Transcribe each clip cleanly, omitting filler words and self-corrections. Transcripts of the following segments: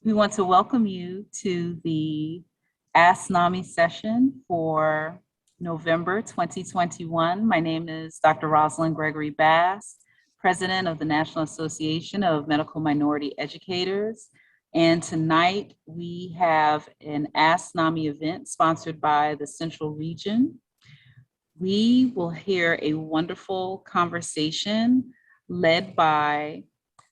We want to welcome you to the Ask NAMME session for November 2021. My name is Dr. Rosalind Gregory Bass, President of the National Association of Medical Minority Educators. And tonight we have an Ask NAMME event sponsored by the Central Region. We will hear a wonderful conversation led by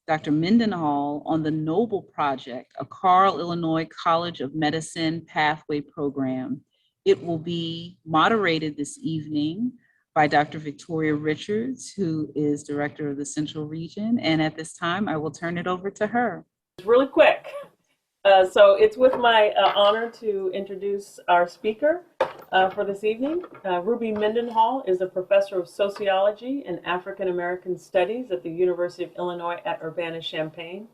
Dr. Mendenhall on the Nobel Project, a Carle, Illinois College of Medicine pathway program. It will be moderated this evening by Dr. Victoria Richards, who is Director of the Central Region. And at this time, I will turn it over to her. Really quick. So it's with my honor to introduce our speaker for this evening. Ruby Mendenhall is a professor of sociology and African American studies at the University of Illinois at Urbana-Champaign.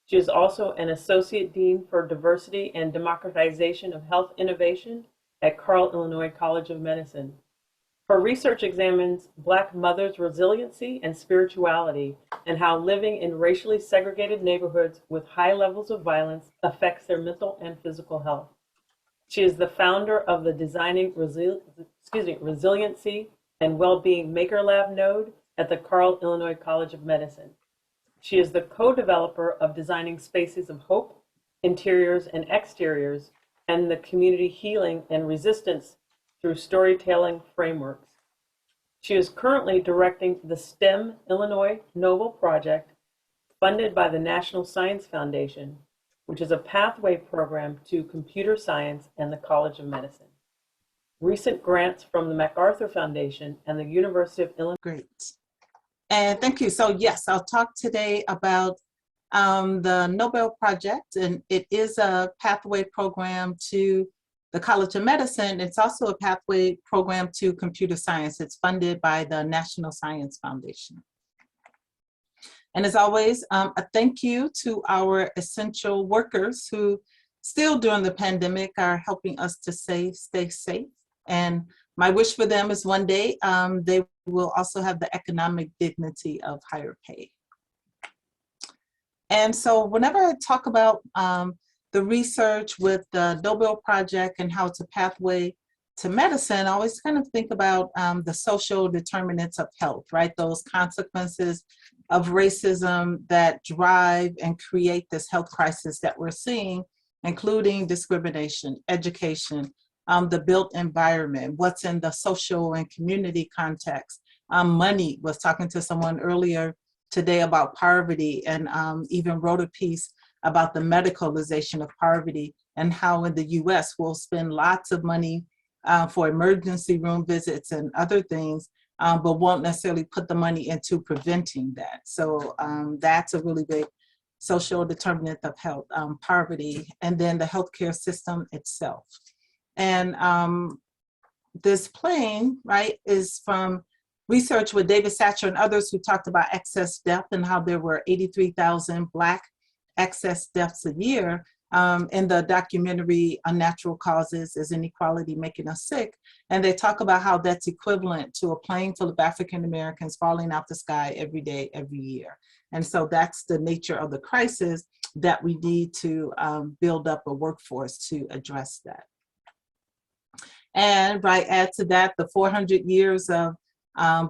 She is also an associate dean for diversity and democratization of health innovation at Carle, Illinois College of Medicine. Her research examines Black mothers' resiliency and spirituality and how living in racially segregated neighborhoods with high levels of violence affects their mental and physical health. She is the founder of the Designing Resiliency and Wellbeing Maker Lab node at the Carle, Illinois College of Medicine. She is the co-developer of Designing Spaces of Hope, Interiors and Exteriors, and the Community Healing and Resistance through Storytelling Frameworks. She is currently directing the STEIM Illinois Nobel Project, funded by the National Science Foundation, which is a pathway program to computer science and the College of Medicine. Recent grants from the MacArthur Foundation and the University of Illinois. Great. And thank you. So yes, I'll talk today about the Nobel Project, and it is a pathway program to the College of Medicine. It's also a pathway program to computer science. It's funded by the National Science Foundation. And as always, a thank you to our essential workers who still during the pandemic are helping us to stay safe. And my wish for them is one day they will also have the economic dignity of higher pay. And so whenever I talk about the research with the Nobel Project and how it's a pathway to medicine, I always kind of think about the social determinants of health, right? Those consequences of racism that drive and create this health crisis that we're seeing, including discrimination, education, the built environment, what's in the social and community context. Money, was talking to someone earlier today about poverty, and even wrote a piece about the medicalization of poverty and how in the US we'll spend lots of money for emergency room visits and other things, but won't necessarily put the money into preventing that. So that's a really big social determinant of health, poverty, and then the healthcare system itself. And this plane, right, is from research with David Satcher and others who talked about excess death and how there were 83,000 Black excess deaths a year. In the documentary Unnatural Causes, Is Inequality Making Us Sick? And they talk about how that's equivalent to a plane full of African Americans falling out the sky every day, every year. And so that's the nature of the crisis that we need to build up a workforce to address that. And right, add to that the 400 years of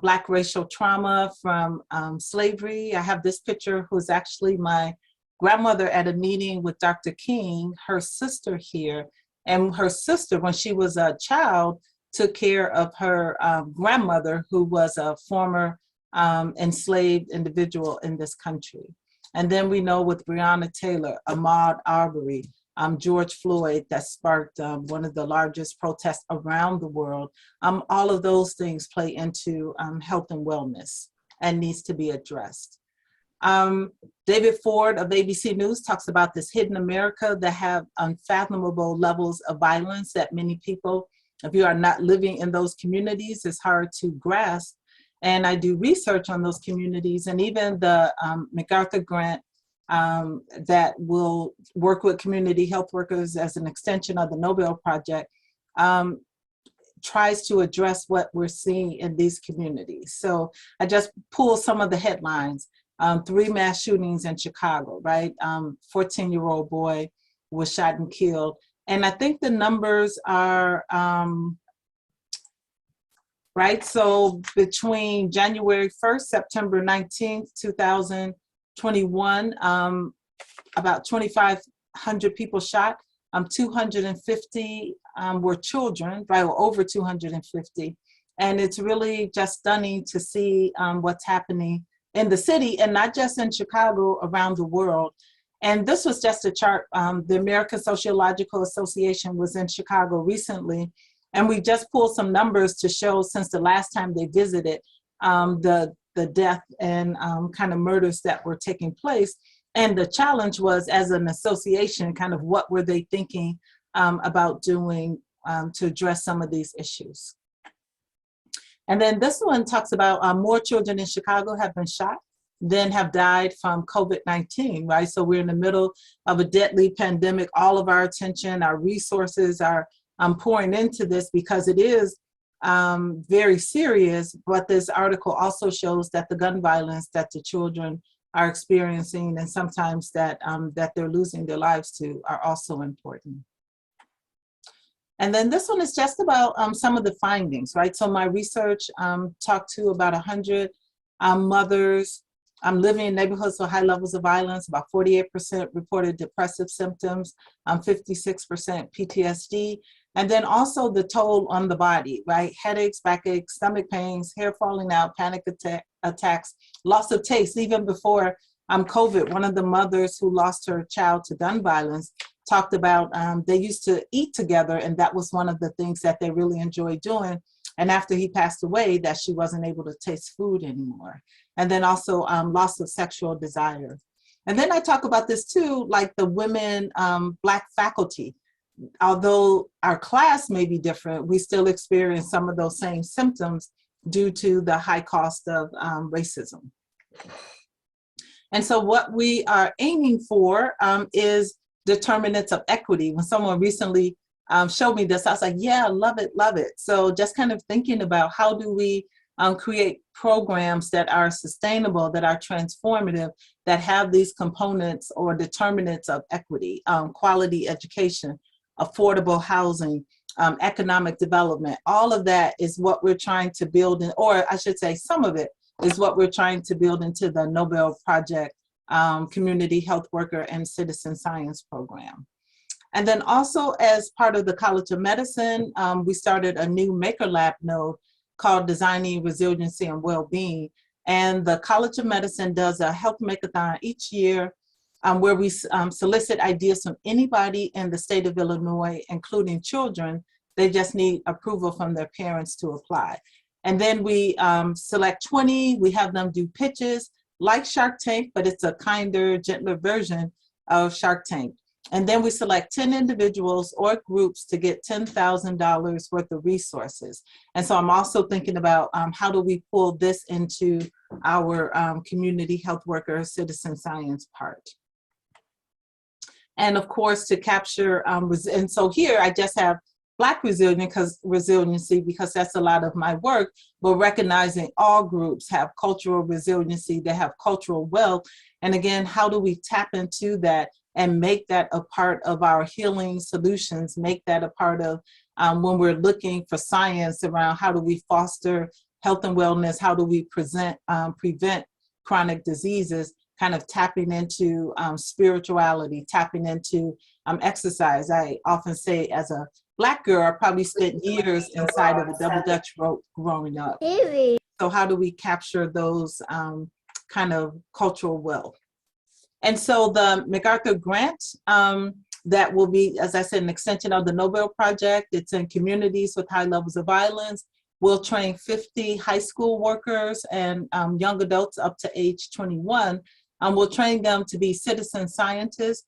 Black racial trauma from slavery. I have this picture who's actually my grandmother at a meeting with Dr. King, her sister here, and her sister, when she was a child, took care of her grandmother, who was a former enslaved individual in this country. And then we know with Breonna Taylor, Ahmaud Arbery, George Floyd, that sparked one of the largest protests around the world. All of those things play into health and wellness and needs to be addressed. David Ford of ABC News talks about this hidden America that have unfathomable levels of violence that many people, if you are not living in those communities, it's hard to grasp. And I do research on those communities, and even the MacArthur grant that will work with community health workers as an extension of the Nobel Project tries to address what we're seeing in these communities. So I just pull some of the headlines. 3 mass shootings in Chicago, right? 14-year-old boy was shot and killed. And I think the numbers are, right? So between January 1st, September 19th, 2021, about 2,500 people shot. 250 were children, right? Or over 250. And it's really just stunning to see what's happening in the city, and not just in Chicago, around the world. And this was just a chart. The American Sociological Association was in Chicago recently, and we just pulled some numbers to show since the last time they visited the death and kind of murders that were taking place. And the challenge was, as an association, kind of what were they thinking about doing to address some of these issues. And then this one talks about more children in Chicago have been shot than have died from COVID-19, right? So we're in the middle of a deadly pandemic. All of our attention, our resources are pouring into this because it is very serious. But this article also shows that the gun violence that the children are experiencing, and sometimes that they're losing their lives to, are also important. And then this one is just about some of the findings, right? So my research talked to about 100 mothers living in neighborhoods with high levels of violence. About 48% reported depressive symptoms, 56% PTSD, and then also the toll on the body, right? Headaches, backaches, stomach pains, hair falling out, panic attacks, loss of taste. Even before COVID, one of the mothers who lost her child to gun violence talked about they used to eat together, and that was one of the things that they really enjoyed doing. And after he passed away, that she wasn't able to taste food anymore. And then also loss of sexual desire. And then I talk about this too, like the women, Black faculty. Although our class may be different, we still experience some of those same symptoms due to the high cost of racism. And so what we are aiming for is determinants of equity. When someone recently showed me this, I was like, yeah, love it, love it. So just kind of thinking about how do we create programs that are sustainable, that are transformative, that have these components or determinants of equity, quality education, affordable housing, economic development. All of that is what we're trying to build in, or I should say some of it is what we're trying to build into the Nobel Project Community Health Worker and Citizen Science Program. And then also as part of the College of Medicine, we started a new Maker Lab node called Designing Resiliency and Wellbeing. And the College of Medicine does a health makeathon each year where we solicit ideas from anybody in the state of Illinois, including children. They just need approval from their parents to apply. And then we select 20, we have them do pitches like Shark Tank, but it's a kinder, gentler version of Shark Tank. And then we select 10 individuals or groups to get $10,000 worth of resources. And so I'm also thinking about how do we pull this into our community health worker citizen science part. And of course, to capture, and so here I just have Black resiliency because that's a lot of my work, but recognizing all groups have cultural resiliency, they have cultural wealth. And again, how do we tap into that and make that a part of our healing solutions, make that a part of when we're looking for science around how do we foster health and wellness, how do we prevent chronic diseases, kind of tapping into spirituality, tapping into exercise. I often say as a Black girl, I probably spent years inside of a double Dutch rope growing up. So how do we capture those kind of cultural wealth? And so the MacArthur Grant that will be, as I said, an extension of the Nobel Project. It's in communities with high levels of violence. We'll train 50 high school workers and young adults up to age 21. We'll train them to be citizen scientists,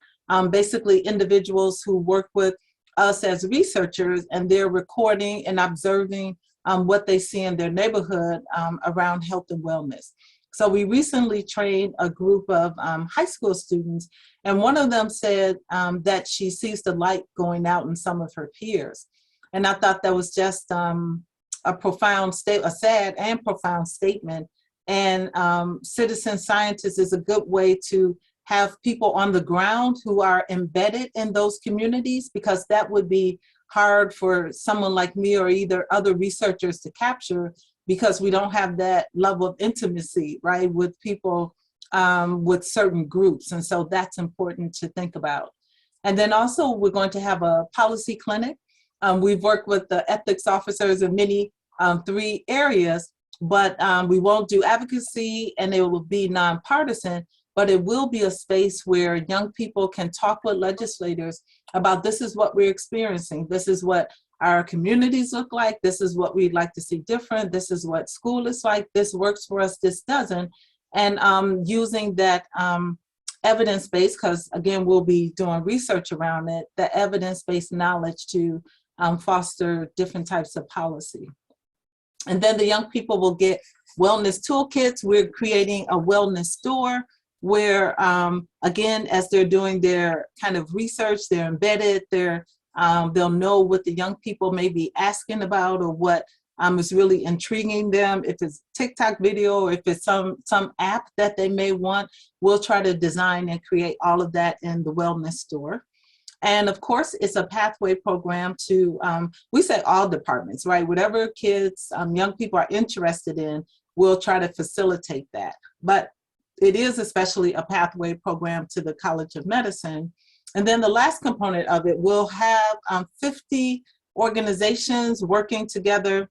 basically individuals who work with us as researchers, and they're recording and observing what they see in their neighborhood around health and wellness. So we recently trained a group of high school students, and one of them said that she sees the light going out in some of her peers. And I thought that was just a sad and profound statement. And citizen scientists is a good way to have people on the ground who are embedded in those communities, because that would be hard for someone like me or either other researchers to capture, because we don't have that level of intimacy, right, with people with certain groups. And so that's important to think about. And then also we're going to have a policy clinic. We've worked with the ethics officers in many 3 areas, but we won't do advocacy, and it will be nonpartisan, but it will be a space where young people can talk with legislators about, this is what we're experiencing, this is what our communities look like, this is what we'd like to see different, this is what school is like, this works for us, this doesn't. And using that evidence base, because again, we'll be doing research around it, the evidence-based knowledge to foster different types of policy. And then the young people will get wellness toolkits. We're creating a wellness store where, again, as they're doing their kind of research, they're embedded, they'll know what the young people may be asking about, or what is really intriguing them. If it's TikTok video, or if it's some app that they may want, we'll try to design and create all of that in the wellness store. And of course, it's a pathway program to, we say all departments, right? Whatever kids, young people are interested in, we'll try to facilitate that. But it is especially a pathway program to the College of Medicine. And then the last component of it, we'll have 50 organizations working together,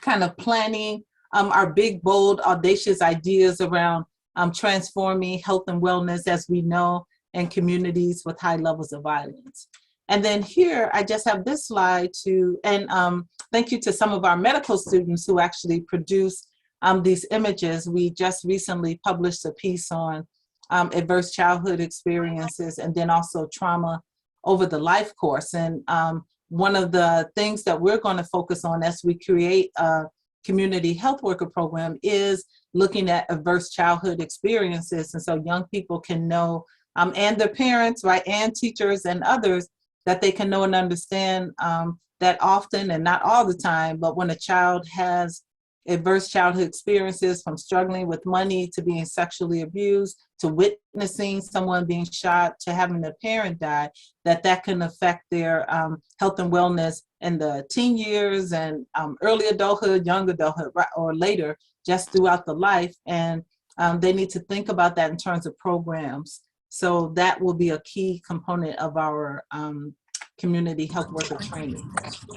kind of planning our big, bold, audacious ideas around transforming health and wellness, as we know, in communities with high levels of violence. And then here, I just have this slide to, and thank you to some of our medical students who actually produce these images. We just recently published a piece on adverse childhood experiences, and then also trauma over the life course. And one of the things that we're going to focus on as we create a community health worker program is looking at adverse childhood experiences. And so young people can know, and their parents, right, and teachers and others, that they can know and understand that often, and not all the time, but when a child has adverse childhood experiences, from struggling with money to being sexually abused, to witnessing someone being shot, to having a parent die, that can affect their health and wellness in the teen years and early adulthood, young adulthood, right, or later, just throughout the life. And they need to think about that in terms of programs. So that will be a key component of our community health worker training.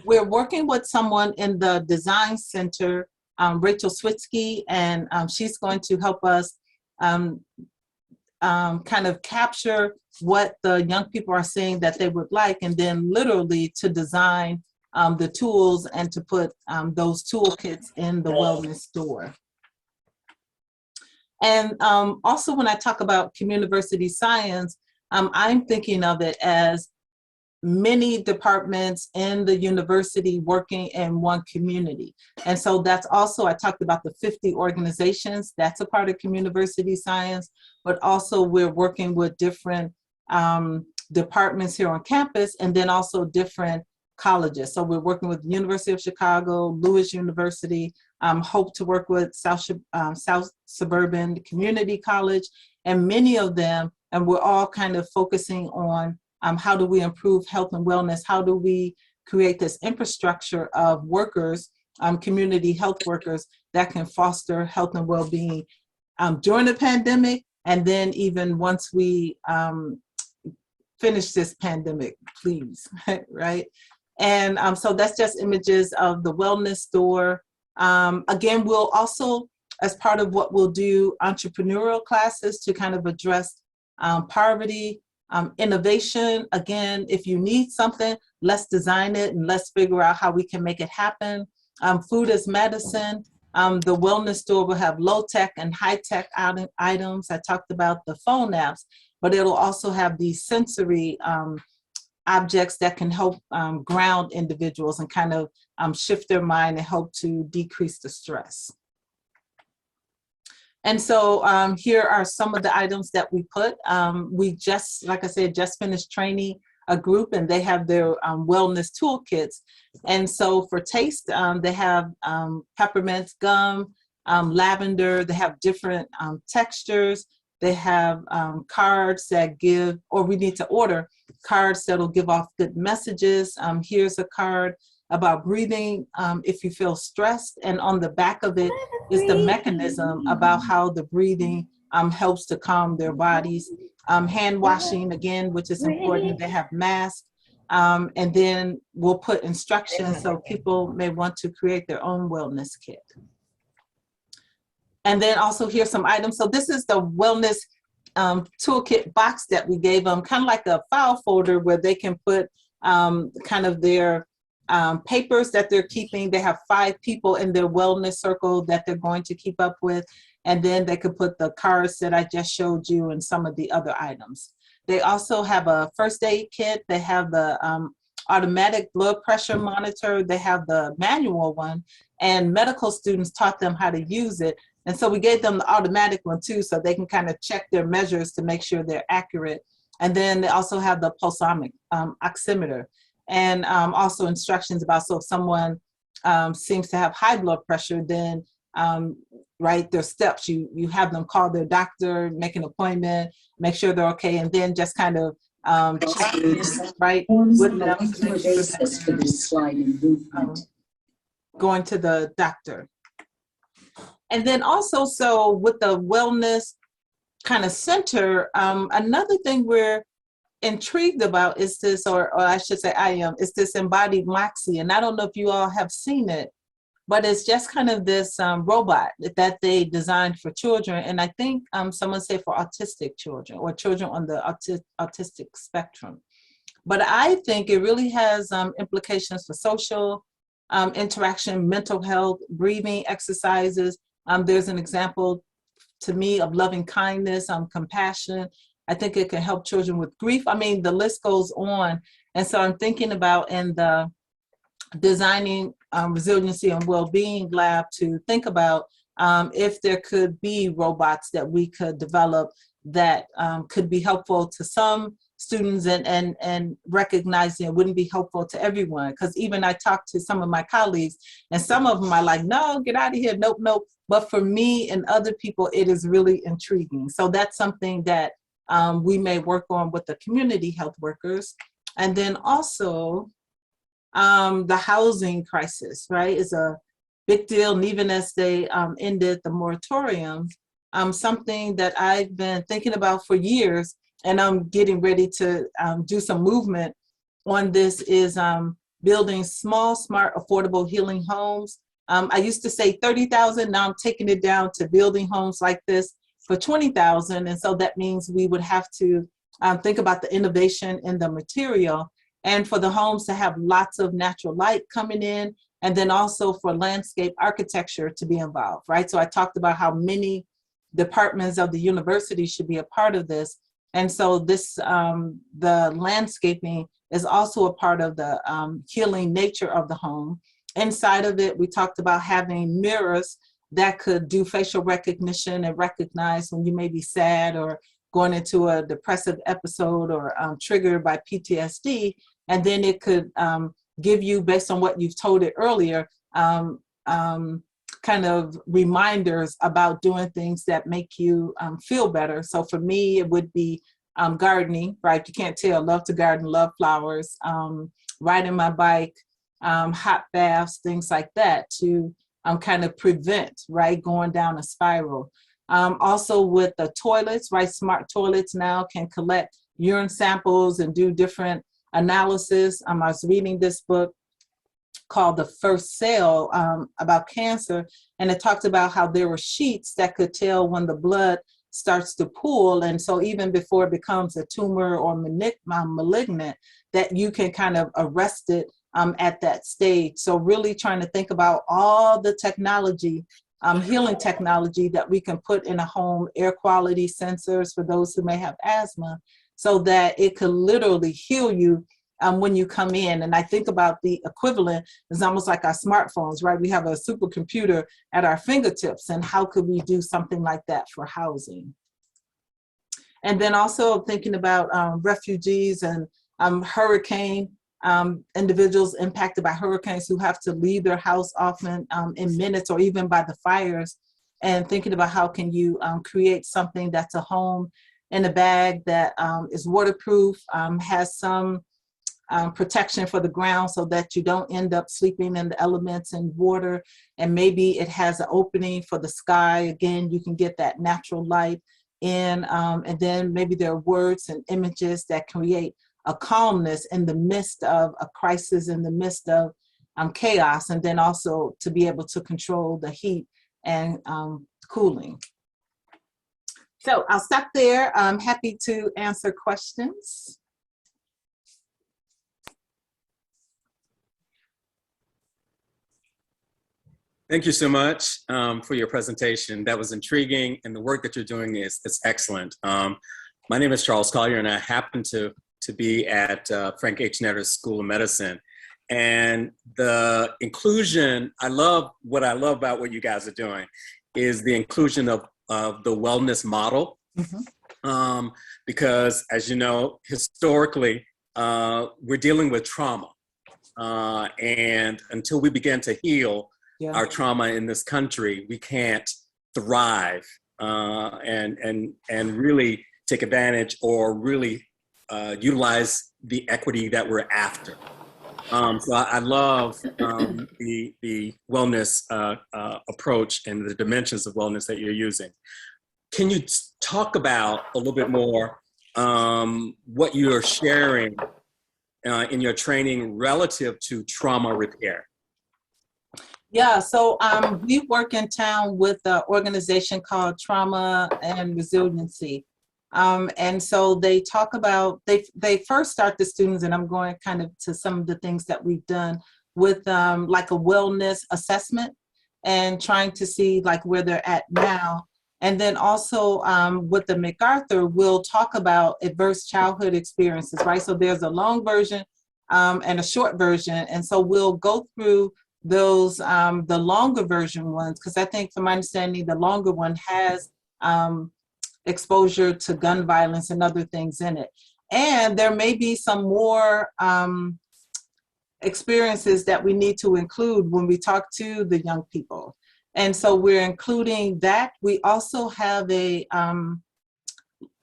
We're working with someone in the design center, Rachel Switsky, and she's going to help us kind of capture what the young people are saying that they would like, and then literally to design the tools and to put those toolkits in the wellness store. And also, when I talk about community science, I'm thinking of it as many departments in the university working in one community. And so that's also, I talked about the 50 organizations, that's a part of community science, but also we're working with different departments here on campus, and then also different colleges. So we're working with the University of Chicago, Lewis University, hope to work with South Suburban Community College, and many of them, and we're all kind of focusing on how do we improve health and wellness? How do we create this infrastructure of workers, community health workers, that can foster health and well-being during the pandemic, and then even once we finish this pandemic, please, right? And so that's just images of the wellness store. Again, we'll also, as part of what we'll do, entrepreneurial classes to kind of address poverty, innovation. Again, if you need something, let's design it and let's figure out how we can make it happen. Food as medicine. The wellness store will have low-tech and high-tech items. I talked about the phone apps, but it'll also have these sensory objects that can help ground individuals and kind of shift their mind and help to decrease the stress. And so here are some of the items that we put. We just, like I said, just finished training a group, and they have their wellness toolkits. And so for taste, they have peppermint gum, lavender. They have different textures. They have cards that give, or we need to order cards that'll give off good messages. Here's a card about breathing if you feel stressed, and on the back of it is the mechanism about how the breathing helps to calm their bodies. Hand washing, again, which is important. They have masks. And then we'll put instructions so people may want to create their own wellness kit. And then also here's some items. So this is the wellness toolkit box that we gave them, kind of like a file folder where they can put kind of their papers that they're keeping. They have 5 people in their wellness circle that they're going to keep up with. And then they could put the cards that I just showed you and some of the other items. They also have a first aid kit. They have the automatic blood pressure monitor. They have the manual one, and medical students taught them how to use it. And so we gave them the automatic one too, so they can kind of check their measures to make sure they're accurate. And then they also have the oximeter, and also instructions about, so if someone seems to have high blood pressure, then right, their steps, you have them call their doctor, make an appointment, make sure they're okay, and then just kind of check in, right, with them to make sure that they're going to the doctor. And then also, so with the wellness kind of center, another thing we're intrigued about is this, or I should say I am, is this embodied moxie. And I don't know if you all have seen it, but it's just kind of this robot that they designed for children. And I think someone said for autistic children or children on the autistic spectrum. But I think it really has implications for social interaction, mental health, breathing exercises. There's an example to me of loving kindness, compassion. I think it can help children with grief. I mean, the list goes on. And so I'm thinking about in the designing resiliency and well-being lab to think about if there could be robots that we could develop that could be helpful to some students and recognizing it wouldn't be helpful to everyone. Because even I talked to some of my colleagues and some of them are like, no, get out of here, nope, nope. But for me and other people, it is really intriguing. So that's something that we may work on with the community health workers. And then also, the housing crisis, right, is a big deal. And even as they ended the moratorium, something that I've been thinking about for years, and I'm getting ready to do some movement on this, is building small, smart, affordable healing homes. I used to say 30,000, now I'm taking it down to building homes like this for 20,000. And so that means we would have to think about the innovation in the material, and for the homes to have lots of natural light coming in, and then also for landscape architecture to be involved, right? So I talked about how many departments of the university should be a part of this. And so this, the landscaping is also a part of the healing nature of the home. Inside of it, we talked about having mirrors that could do facial recognition and recognize when you may be sad or going into a depressive episode or triggered by PTSD. And then it could give you, based on what you've told it earlier, kind of reminders about doing things that make you feel better. So for me, it would be gardening, right? You can't tell, love to garden, love flowers, riding my bike, hot baths, things like that to kind of prevent, right, going down a spiral. Also with the toilets, right, smart toilets now can collect urine samples and do different analysis. I was reading this book called The First Cell about cancer, and it talked about how there were sheets that could tell when the blood starts to pool, and so even before it becomes a tumor or malignant, that you can kind of arrest it at that stage. So really trying to think about all the technology, healing technology that we can put in a home, air quality sensors for those who may have asthma, so that it could literally heal you when you come in. And I think about the equivalent is almost like our smartphones, right? We have a supercomputer at our fingertips, and how could we do something like that for housing? And then also thinking about refugees and hurricane individuals impacted by hurricanes who have to leave their house often in minutes, or even by the fires. and thinking about how can you create something that's a home in a bag that is waterproof, has some protection for the ground so that you don't end up sleeping in the elements and water, and maybe it has an opening for the sky. Again, you can get that natural light in, and then maybe there are words and images that create a calmness in the midst of a crisis, in the midst of chaos, and then also to be able to control the heat and cooling. So I'll stop there. I'm happy to answer questions. Thank you so much for your presentation. That was intriguing, and the work that you're doing is excellent. My name is Charles Collier, and I happen to be at Frank H. Netter's School of Medicine. And the inclusion, what I love about what you guys are doing is the inclusion of the wellness model. Mm-hmm. Because as you know, historically, we're dealing with trauma. And until we begin to heal our trauma in this country, we can't thrive and really take advantage or really utilize the equity that we're after. So I love the wellness approach and the dimensions of wellness that you're using. Can you talk about a little bit more what you're sharing in your training relative to trauma repair? Yeah, so we work in town with an organization called Trauma and Resiliency. And so they talk about, they first start the students, and I'm going kind of to some of the things that we've done with like a wellness assessment and trying to see like where they're at now. And then also with the MacArthur, we'll talk about adverse childhood experiences, right? So there's a long version and a short version. And so we'll go through those, the longer version ones, because I think from my understanding, the longer one has exposure to gun violence and other things in it. And there may be some more experiences that we need to include when we talk to the young people. And so we're including that. We also have a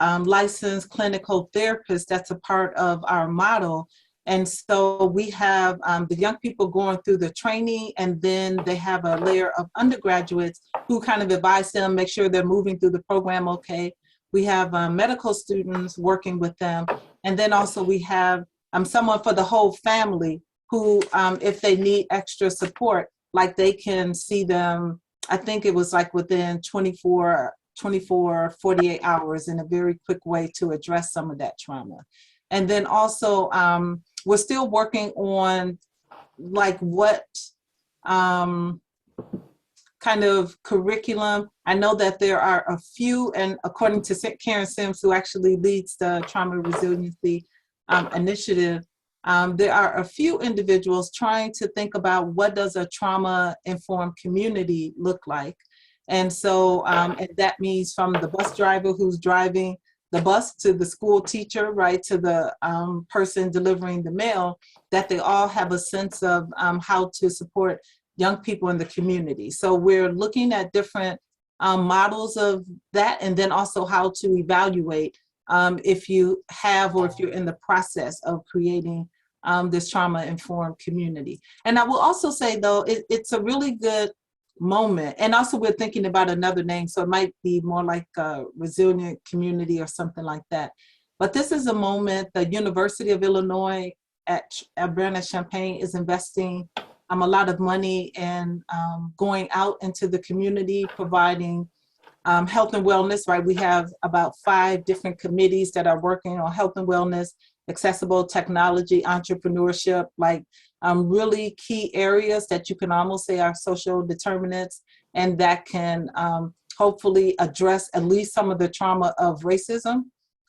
licensed clinical therapist that's a part of our model. And so we have the young people going through the training, and then they have a layer of undergraduates who kind of advise them, make sure they're moving through the program okay. We have medical students working with them. And then also we have someone for the whole family who, if they need extra support, like they can see them, I think it was like within 48 hours in a very quick way to address some of that trauma. And then also, we're still working on like what kind of curriculum. I know that there are a few, and according to Karen Sims, who actually leads the Trauma Resiliency Initiative, there are a few individuals trying to think about what does a trauma-informed community look like. And so, and that means from the bus driver who's driving the bus to the school teacher, right, to the person delivering the mail, that they all have a sense of how to support young people in the community. So we're looking at different models of that, and then also how to evaluate if you have or if you're in the process of creating this trauma-informed community. And I will also say, though, it's a really good moment. And also we're thinking about another name, so it might be more like a resilient community or something like that. But this is a moment the University of Illinois at Urbana-Champaign is investing a lot of money in going out into the community, providing health and wellness, right? We have about 5 different committees that are working on health and wellness, accessible technology, entrepreneurship, like really key areas that you can almost say are social determinants, and that can hopefully address at least some of the trauma of racism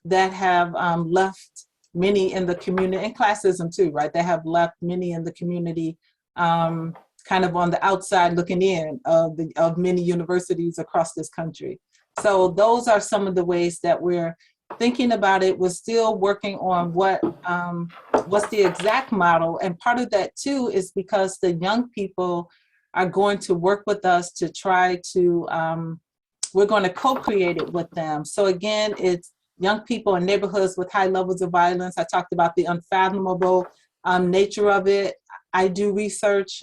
that have left many in the community, and classism too, right? They have left many in the community kind of on the outside looking in of many universities across this country. So those are some of the ways that we're thinking about it. We're still working on what's the exact model. And part of that too is because the young people are going to work with us to try to we're going to co-create it with them. So again, it's young people in neighborhoods with high levels of violence. I talked about the unfathomable nature of it. I do research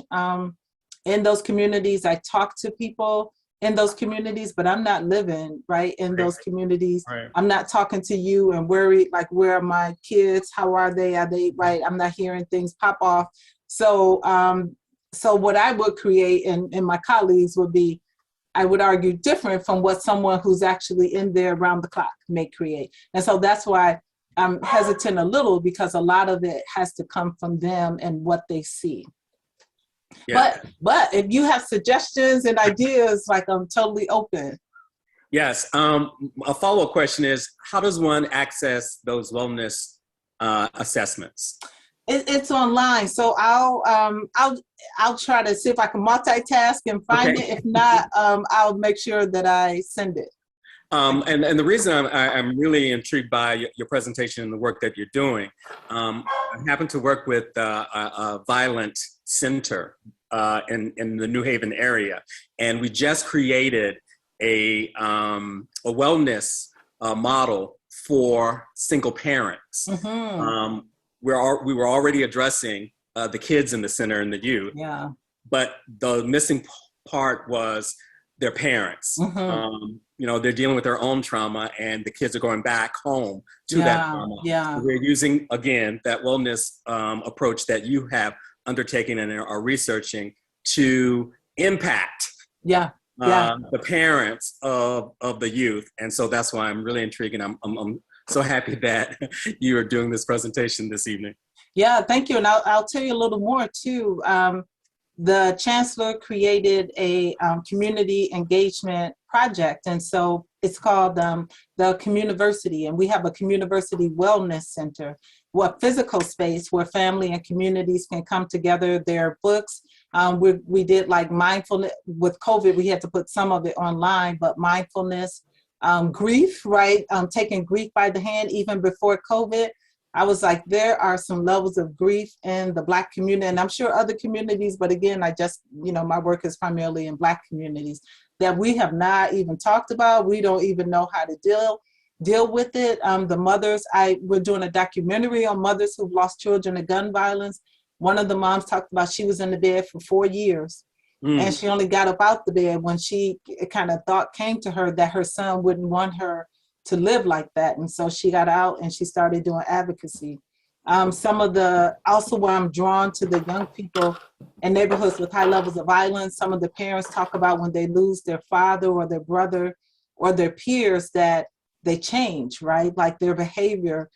in those communities. I talk to people in those communities, but I'm not living right in those communities. Right. I'm not talking to you and worried, like, where are my kids? How are they? Are they right? I'm not hearing things pop off. So, so what I would create and my colleagues would be, I would argue, different from what someone who's actually in there around the clock may create. And so that's why I'm hesitant a little, because a lot of it has to come from them and what they see. Yeah. But if you have suggestions and ideas, like, I'm totally open. Yes. A follow-up question is, how does one access those wellness assessments? It's online, so I'll try to see if I can multitask and find it. If not, I'll make sure that I send it. And the reason I'm really intrigued by your presentation and the work that you're doing, I happen to work with a violent center in the New Haven area, and we just created a wellness model for single parents. Mm-hmm. We were already addressing the kids in the center and the youth, but the missing part was their parents. Mm-hmm. You know, they're dealing with their own trauma, and the kids are going back home to that trauma. So we're using, again, that wellness approach that you have undertaken and are researching to impact the parents of the youth. And so that's why I'm really intrigued, and I'm so happy that you are doing this presentation this evening. Yeah, thank you. And I'll tell you a little more too. The chancellor created a community engagement project. And so it's called the Communiversity. And we have a Communiversity Wellness Center, a physical space where family and communities can come together. There are books. We did like mindfulness. With COVID, we had to put some of it online, but mindfulness, grief, right? Taking grief by the hand. Even before COVID, I was like, there are some levels of grief in the Black community, and I'm sure other communities, but again, I just, my work is primarily in Black communities, that we have not even talked about. We don't even know how to deal with it. The mothers, we're doing a documentary on mothers who've lost children to gun violence. One of the moms talked about she was in the bed for 4 years. And she only got up out the bed when thought came to her that her son wouldn't want her to live like that. And so she got out and she started doing advocacy. Also where I'm drawn to the young people in neighborhoods with high levels of violence, some of the parents talk about when they lose their father or their brother or their peers, that they change, right? Like their behavior,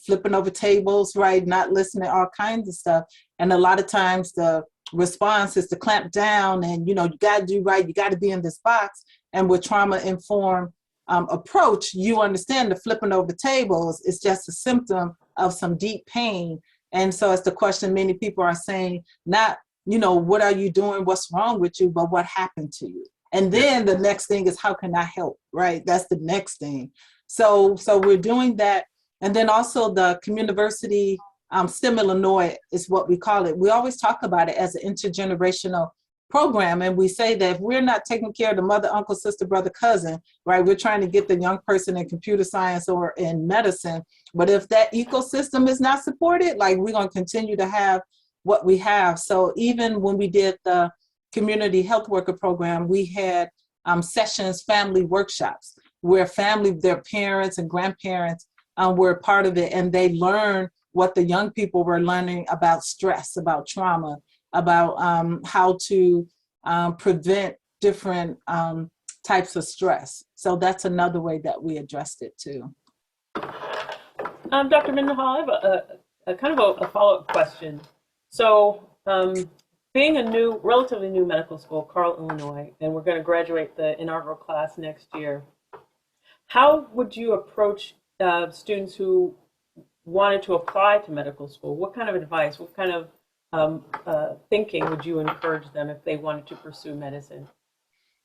flipping over tables, right? Not listening, all kinds of stuff. And a lot of times the response is to clamp down and, you got to do right. You got to be in this box. And with trauma-informed approach, you understand the flipping over tables is just a symptom of some deep pain. And so it's the question many people are saying, not, what are you doing? What's wrong with you? But what happened to you? And then the next thing is, how can I help? Right? That's the next thing. So we're doing that. And then also the Communiversity, STEIM Illinois is what we call it. We always talk about it as an intergenerational program. And we say that if we're not taking care of the mother, uncle, sister, brother, cousin, right, we're trying to get the young person in computer science or in medicine. But if that ecosystem is not supported, like, we're going to continue to have what we have. So even when we did the community health worker program, we had sessions, family workshops, where their parents and grandparents were part of it. And they learned what the young people were learning about stress, about trauma, about how to prevent different types of stress. So that's another way that we addressed it too. Dr. Mendenhall, I have a kind of a follow-up question. So being a relatively new medical school, Carle, Illinois, and we're going to graduate the inaugural class next year, how would you approach students who wanted to apply to medical school? What kind of advice, what kind of thinking would you encourage them if they wanted to pursue medicine?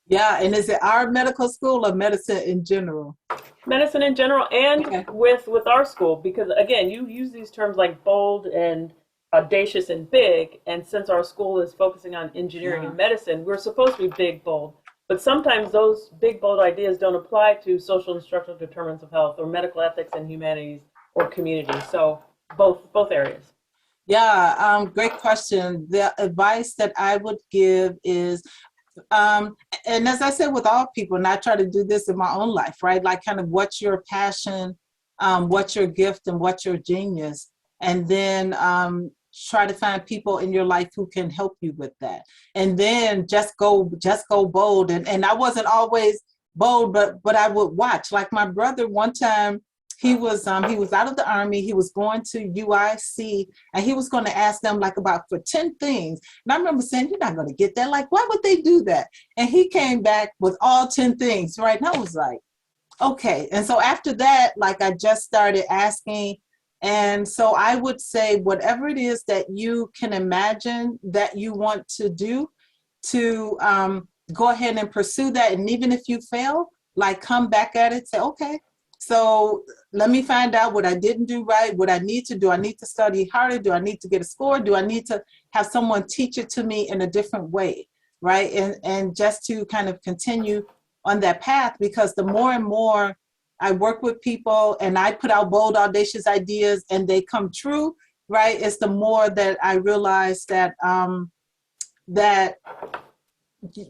Yeah, and is it our medical school or medicine in general? Medicine in general, and with our school, because again, you use these terms like bold and audacious and big, and since our school is focusing on engineering and medicine, we're supposed to be big, bold, But sometimes those big, bold ideas don't apply to social and structural determinants of health or medical ethics and humanities or community. So both areas. Yeah, great question. The advice that I would give is, and as I said with all people, and I try to do this in my own life, right? Like kind of what's your passion, what's your gift, and what's your genius, and then try to find people in your life who can help you with that, and then just go bold. And I wasn't always bold, but I would watch. Like my brother, one time he was out of the Army. He was going to UIC, and he was going to ask them like about for 10 things. And I remember saying, "You're not going to get that. Like, why would they do that?" And he came back with all 10 things, right? And I was like, okay. And so after that, like I just started asking. And so I would say whatever it is that you can imagine that you want to do, to go ahead and pursue that. And even if you fail, like come back at it, say, okay, so let me find out what I didn't do right, what I need to do. I need to study harder. Do I need to get a score? Do I need to have someone teach it to me in a different way, right? And just to kind of continue on that path, because the more and more I work with people and I put out bold, audacious ideas and they come true, right? It's the more that I realize that that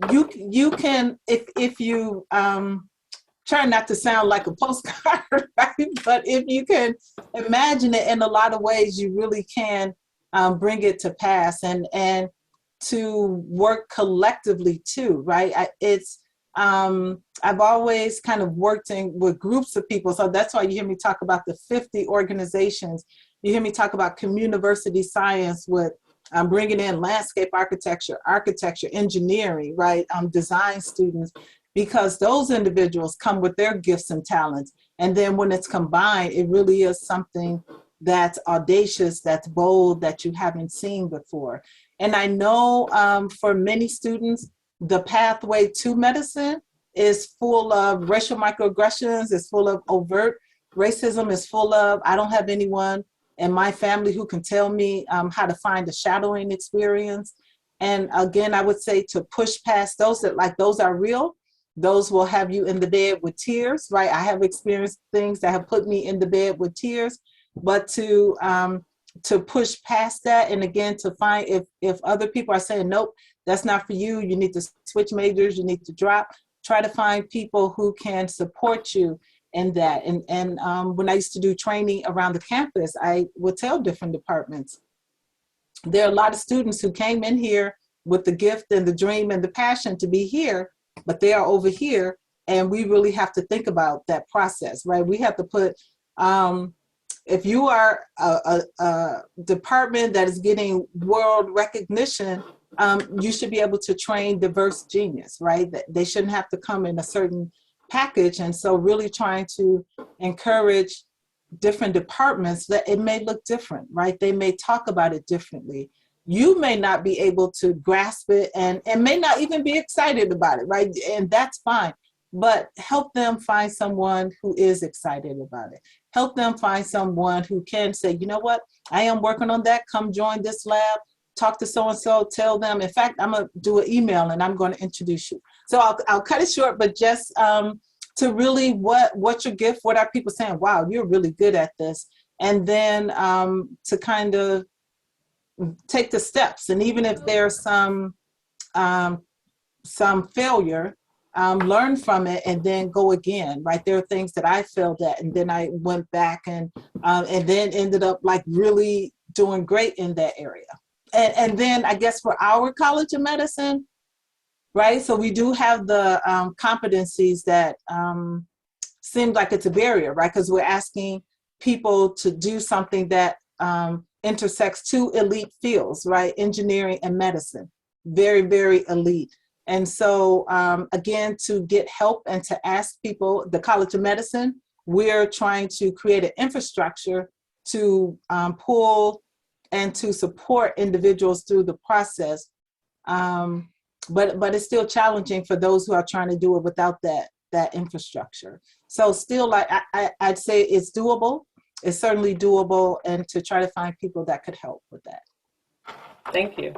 you can, if you try not to sound like a postcard, right? But if you can imagine it in a lot of ways, you really can bring it to pass, and to work collectively too, right? I've always kind of worked with groups of people. So that's why you hear me talk about the 50 organizations. You hear me talk about community science with bringing in landscape architecture, engineering, right? Design students, because those individuals come with their gifts and talents. And then when it's combined, it really is something that's audacious, that's bold, that you haven't seen before. And I know for many students, the pathway to medicine is full of racial microaggressions, is full of overt racism, is full of, I don't have anyone in my family who can tell me how to find a shadowing experience. And again, I would say to push past those that like those are real. Those will have you in the bed with tears, right? I have experienced things that have put me in the bed with tears, but to push past that, and again, to find if other people are saying, nope, that's not for you, you need to switch majors, you need to drop, try to find people who can support you in that. And when I used to do training around the campus, I would tell different departments, there are a lot of students who came in here with the gift and the dream and the passion to be here, but they are over here, and we really have to think about that process, right? We have to put, if you are a department that is getting world recognition, you should be able to train diverse genius, right? They shouldn't have to come in a certain package. And so really trying to encourage different departments that it may look different, right? They may talk about it differently. You may not be able to grasp it and may not even be excited about it, right? And that's fine. But help them find someone who is excited about it. Help them find someone who can say, you know what, I am working on that. Come join this lab. Talk to so-and-so, tell them. In fact, I'm going to do an email and I'm going to introduce you. So I'll cut it short, but just to really, what's your gift? What are people saying? Wow, you're really good at this. And then to kind of take the steps. And even if there's some failure, learn from it and then go again, right? There are things that I failed at, and then I went back and then ended up like really doing great in that area. And then I guess for our College of Medicine, right? So we do have the competencies that seem like it's a barrier, right? Because we're asking people to do something that intersects two elite fields, right? Engineering and medicine, very, very elite. And so again, to get help and to ask people, the College of Medicine, we're trying to create an infrastructure to pull and to support individuals through the process. But it's still challenging for those who are trying to do it without that infrastructure. So still, like I'd say it's doable. It's certainly doable, and to try to find people that could help with that. Thank you.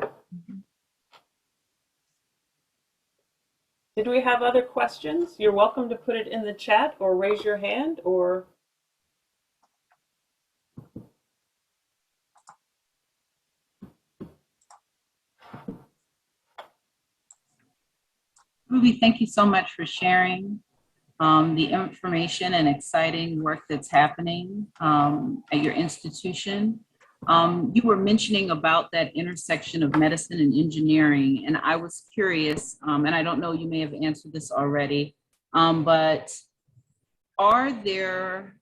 Did we have other questions? You're welcome to put it in the chat or raise your hand or. Ruby, thank you so much for sharing the information and exciting work that's happening at your institution. You were mentioning about that intersection of medicine and engineering, and I was curious, and I don't know, you may have answered this already, but are there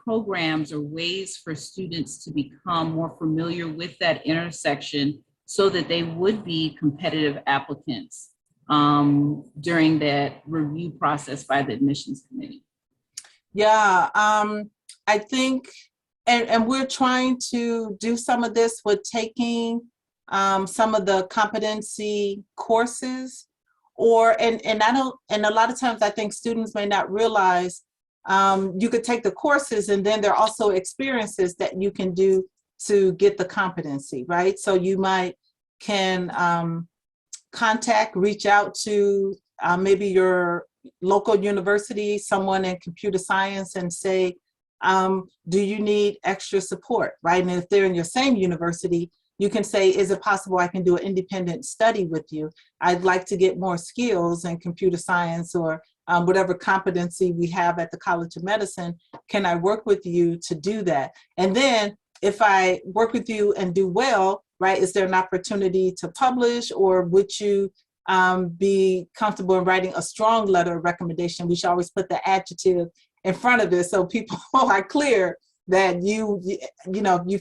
programs or ways for students to become more familiar with that intersection so that they would be competitive applicants during that review process by the admissions committee? Yeah, I think, and we're trying to do some of this with taking some of the competency courses, and a lot of times I think students may not realize you could take the courses and then there are also experiences that you can do to get the competency, right? So you can reach out to maybe your local university, someone in computer science, and say, do you need extra support, right? And if they're in your same university, you can say, is it possible I can do an independent study with you? I'd like to get more skills in computer science or whatever competency we have at the College of Medicine. Can I work with you to do that? And then if I work with you and do well, right, is there an opportunity to publish, or would you be comfortable in writing a strong letter of recommendation? We should always put the adjective in front of it so people are clear that you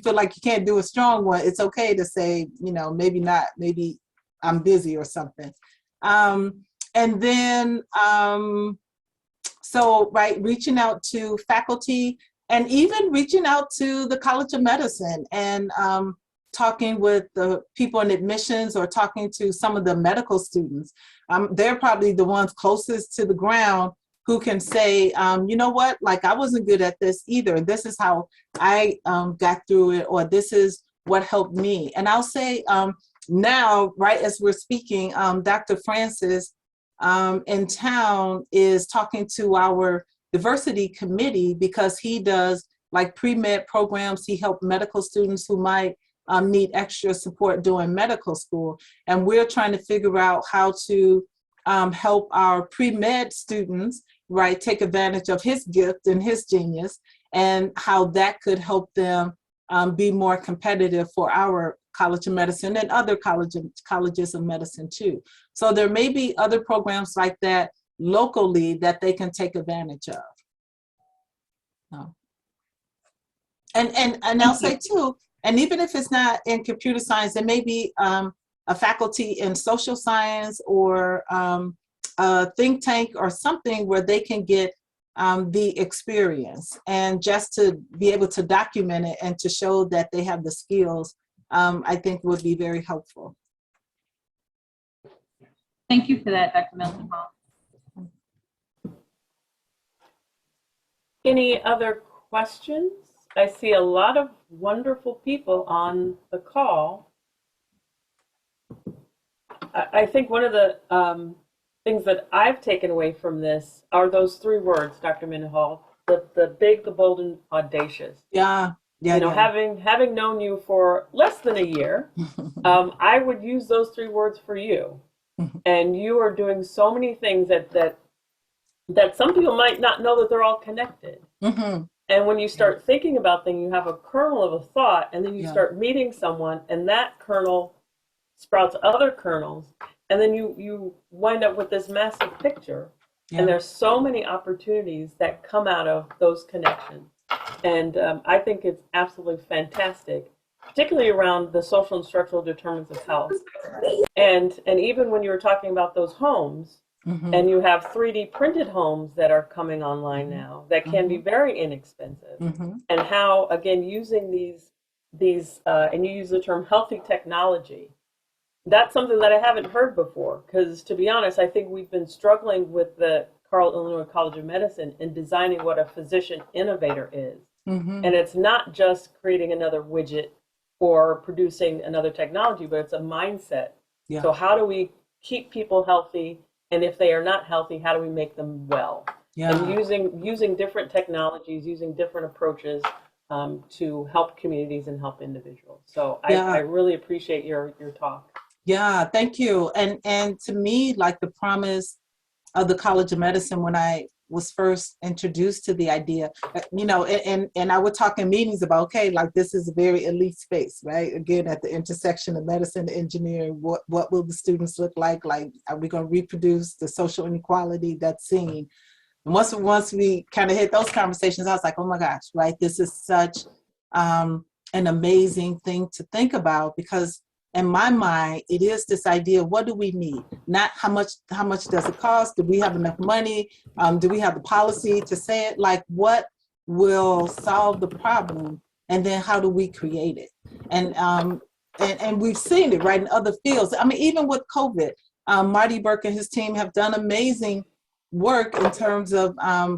feel like you can't do a strong one. It's okay to say, maybe not, maybe I'm busy or something. And then, reaching out to faculty and even reaching out to the College of Medicine and talking with the people in admissions or talking to some of the medical students. They're probably the ones closest to the ground who can say, you know what, like I wasn't good at this either. This is how I got through it, or this is what helped me. And I'll say now, right as we're speaking, Dr. Francis in town is talking to our diversity committee because he does like pre-med programs. He helped medical students who might need extra support during medical school. And we're trying to figure out how to help our pre-med students, right, take advantage of his gift and his genius, and how that could help them be more competitive for our College of Medicine and other colleges of medicine too. So there may be other programs like that locally that they can take advantage of. And I'll say too, and even if it's not in computer science, there may be a faculty in social science or a think tank or something where they can get the experience, and just to be able to document it and to show that they have the skills, I think would be very helpful. Thank you for that, Dr. Milton-Hall. Any other questions? I see a lot of wonderful people on the call. I think one of the things that I've taken away from this are those three words, Dr. Milton-Hall, the big, the bold, and audacious. Yeah. Having known you for less than a year, I would use those three words for you. And you are doing so many things that some people might not know that they're all connected. Mm-hmm. And when you start thinking about things, you have a kernel of a thought, and then you start meeting someone, and that kernel sprouts other kernels, and then you wind up with this massive picture. Yeah. And there's so many opportunities that come out of those connections. And I think it's absolutely fantastic, particularly around the social and structural determinants of health. And even when you were talking about those homes, mm-hmm. and you have 3D printed homes that are coming online now that can mm-hmm. be very inexpensive, mm-hmm. and how, again, using these and you use the term healthy technology, that's something that I haven't heard before, because to be honest, I think we've been struggling with the Carle, Illinois College of Medicine in designing what a physician innovator is. Mm-hmm. And it's not just creating another widget or producing another technology, but it's a mindset. Yeah. So how do we keep people healthy And if they are not healthy, how do we make them well? Yeah. And using different technologies, using different approaches to help communities and help individuals. So I really appreciate your talk. Yeah, thank you. And to me, like the promise of the College of Medicine, when I was first introduced to the idea, you know, and I would talk in meetings about, okay, like this is a very elite space, right? Again, at the intersection of medicine and engineering, what will the students look like? Like, are we going to reproduce the social inequality that's seen? And once we kind of hit those conversations, I was like, oh my gosh, right? This is such an amazing thing to think about, because in my mind, it is this idea, what do we need? Not how much does it cost? Do we have enough money? Do we have the policy to say it? Like, what will solve the problem? And then how do we create it? And we've seen it, right, in other fields. I mean, even with COVID, Marty Burke and his team have done amazing work in terms of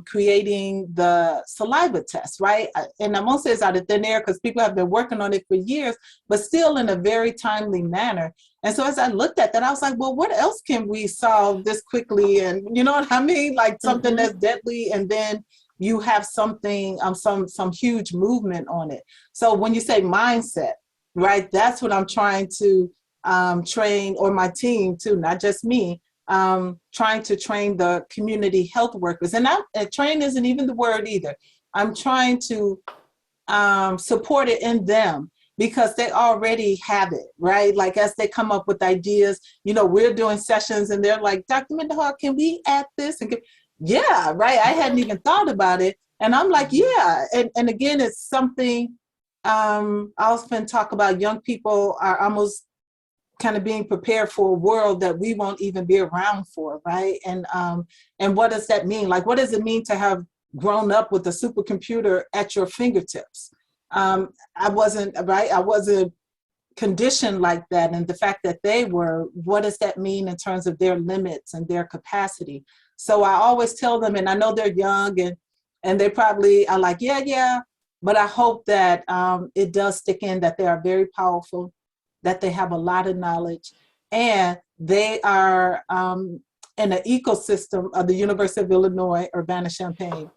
creating the saliva test, right? And I won't say it's out of thin air because people have been working on it for years, but still in a very timely manner. And so as I looked at that, I was like, well, what else can we solve this quickly? And you know what I mean? Like something that's deadly, and then you have something, some huge movement on it. So when you say mindset, right, that's what I'm trying to train, or my team too, not just me, trying to train the community health workers. And train isn't even the word either. I'm trying to support it in them, because they already have it, right? Like as they come up with ideas, you know, we're doing sessions and they're like, Dr. Mendenhall, can we add this? And yeah, right. I hadn't even thought about it. And I'm like, yeah. And again, it's something I often talk about. Young people are almost kind of being prepared for a world that we won't even be around for, right? And what does that mean? Like, what does it mean to have grown up with a supercomputer at your fingertips? I wasn't conditioned like that. And the fact that they were, what does that mean in terms of their limits and their capacity? So I always tell them, and I know they're young and they probably are like, yeah, but I hope that it does stick in, that they are very powerful, that they have a lot of knowledge, and they are in an ecosystem of the University of Illinois, Urbana-Champaign,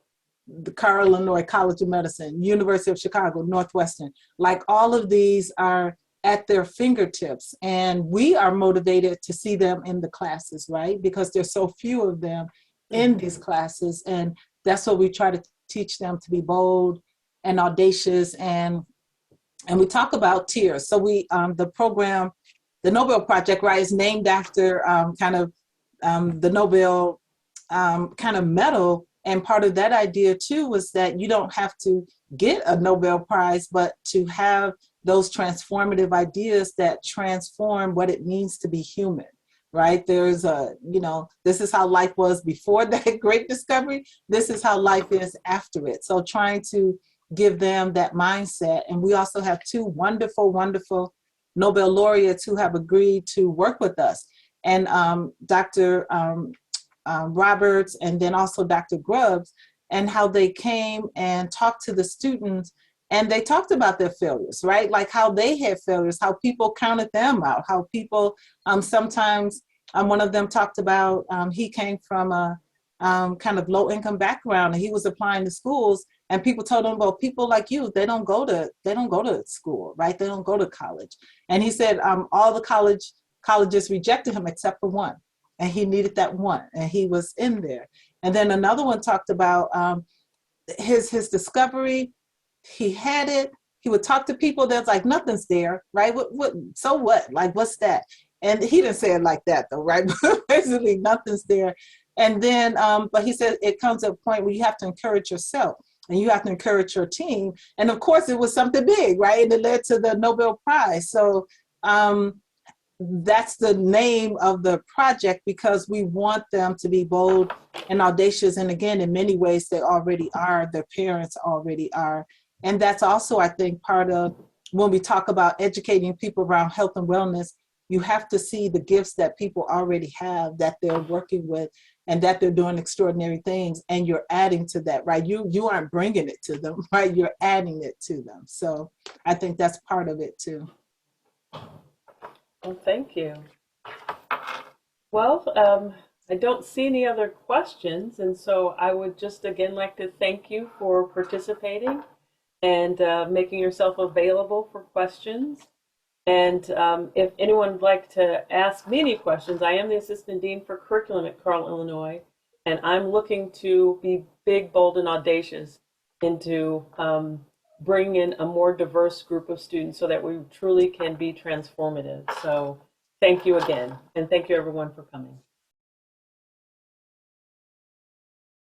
the Carle, Illinois College of Medicine, University of Chicago, Northwestern. Like all of these are at their fingertips, and we are motivated to see them in the classes, right? Because there's so few of them in these classes, and that's what we try to teach them, to be bold and audacious. And we talk about tiers. So we, the program, the Nobel Project, right, is named after the Nobel kind of medal. And part of that idea too was that you don't have to get a Nobel Prize, but to have those transformative ideas that transform what it means to be human, right? There's this is how life was before that great discovery. This is how life is after it. So trying to give them that mindset. And we also have two wonderful, wonderful Nobel laureates who have agreed to work with us. And Dr. Roberts, and then also Dr. Grubbs, and how they came and talked to the students, and they talked about their failures, right? Like how they had failures, how people counted them out, how people sometimes, one of them talked about, he came from a kind of low income background, and he was applying to schools, and people told him, well, people like you, they don't go to school, right? They don't go to college. And he said all the colleges rejected him except for one. And he needed that one, and he was in there. And then another one talked about his discovery. He had it. He would talk to people that's like, nothing's there, right? So what? Like, what's that? And he didn't say it like that though, right? Basically, nothing's there. And then, but he said it comes to a point where you have to encourage yourself, and you have to encourage your team. And of course, it was something big, right? And it led to the Nobel Prize. So that's the name of the project, because we want them to be bold and audacious. And again, in many ways, they already are. Their parents already are. And that's also, I think, part of when we talk about educating people around health and wellness. You have to see the gifts that people already have, that they're working with, and that they're doing extraordinary things. And you're adding to that, right? You aren't bringing it to them, right? You're adding it to them. So I think that's part of it too. Well, thank you. Well, I don't see any other questions, and so I would just again like to thank you for participating and making yourself available for questions. And if anyone would like to ask me any questions, I am the Assistant Dean for Curriculum at Carle, Illinois, and I'm looking to be big, bold, and audacious into bringing in a more diverse group of students so that we truly can be transformative. So thank you again, and thank you everyone for coming.